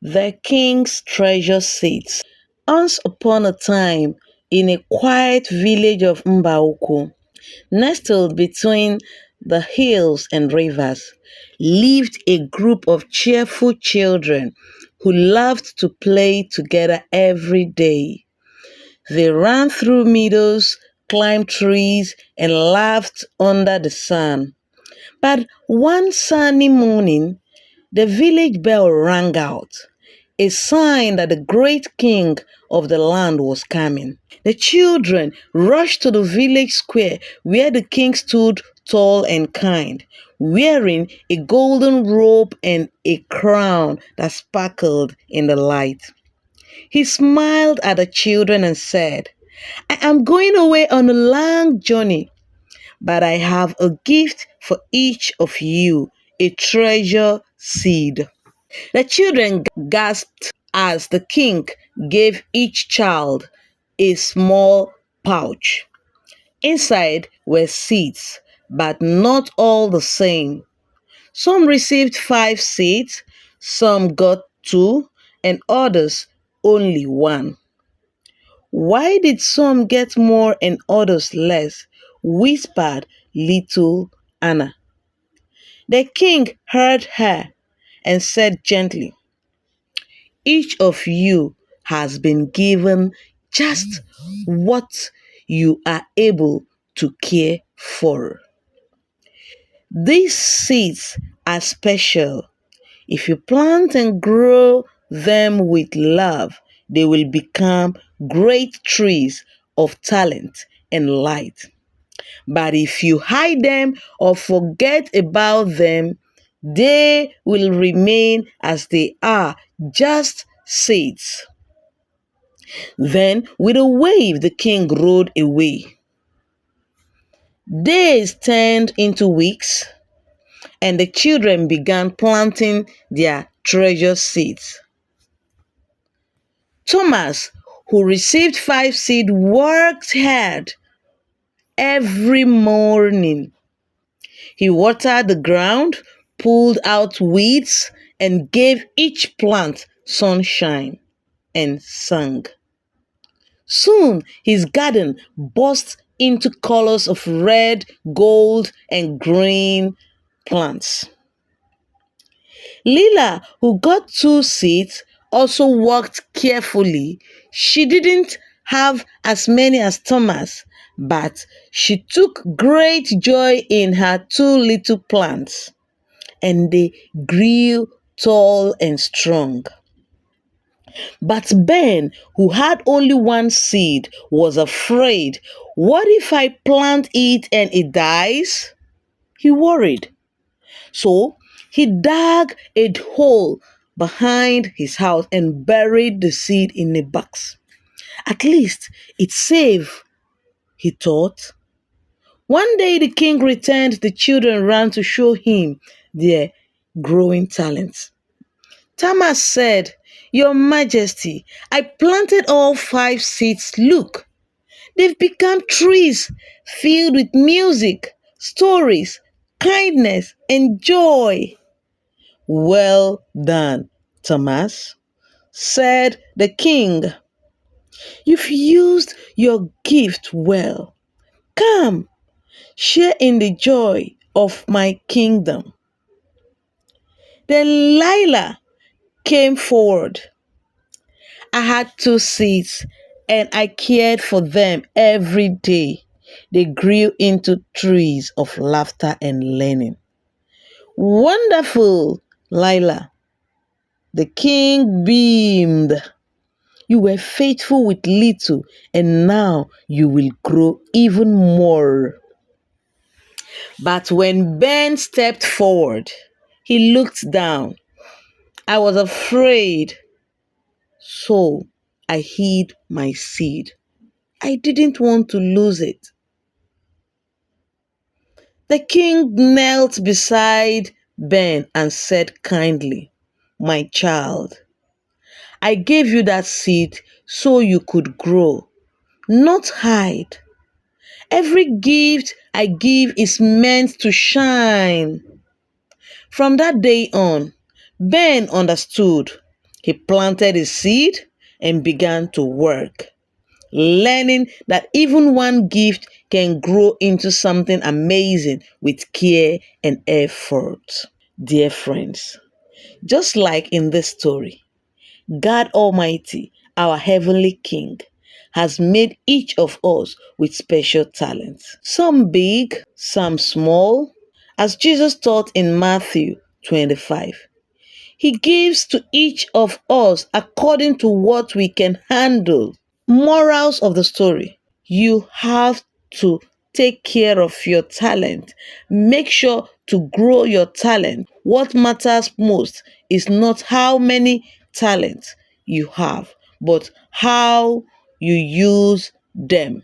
The king's treasure seats. Once upon a time, in a quiet village of Mbauku, nestled between the hills and rivers, lived a group of cheerful children who loved to play together every day. They ran through meadows, climbed trees, and laughed under the sun. But one sunny morning, the village bell rang out, a sign that the great king of the land was coming. The children rushed to the village square where the king stood tall and kind, wearing a golden robe and a crown that sparkled in the light. He smiled at the children and said, I am going away on a long journey, but I have a gift for each of you, a treasure seed. The children gasped as the king gave each child a small pouch. Inside were seeds, but not all the same. Some received 5 seeds, some got 2, and others only 1. Why did some get more and others less? Whispered little Anna. The king heard her and said gently, each of you has been given just what you are able to care for. These seeds are special. If you plant and grow them with love, they will become great trees of talent and light. But if you hide them or forget about them, they will remain as they are, just seeds. Then, with a wave, the king rode away. Days turned into weeks, and the children began planting their treasure seeds. Thomas, who received 5 seed, worked hard every morning. He watered the ground, pulled out weeds, and gave each plant sunshine and sang. Soon his garden burst into colors of red, gold, and green plants. Lila, who got 2 seeds, also worked carefully. She didn't have as many as Thomas, but she took great joy in her 2 little plants, and they grew tall and strong. But Ben, who had only 1 seed, was afraid. What if I plant it and it dies? He worried. So he dug a hole behind his house and buried the seed in a box. At least it's safe, he thought. One day the king returned. The children ran to show him their growing talents. Thomas said, Your Majesty, I planted all 5 seeds. Look, they've become trees filled with music, stories, kindness, and joy. Well done, Thomas, said the king. You've used your gift well. Come, share in the joy of my kingdom. Then Lila came forward. I had 2 seeds and I cared for them every day. They grew into trees of laughter and learning. Wonderful, Lila. The king beamed. You were faithful with little, and now you will grow even more. But when Ben stepped forward, he looked down. I was afraid, so I hid my seed. I didn't want to lose it. The king knelt beside Ben and said kindly, My child, I gave you that seed so you could grow, not hide. Every gift I give is meant to shine. From that day on, Ben understood. He planted a seed and began to work, learning that even one gift can grow into something amazing with care and effort. Dear friends, just like in this story, God Almighty, our Heavenly King, has made each of us with special talents. Some big, some small. As Jesus taught in Matthew 25, He gives to each of us according to what we can handle. Morals of the story: you have to take care of your talent. Make sure to grow your talent. What matters most is not how many talents you have, but how you use them.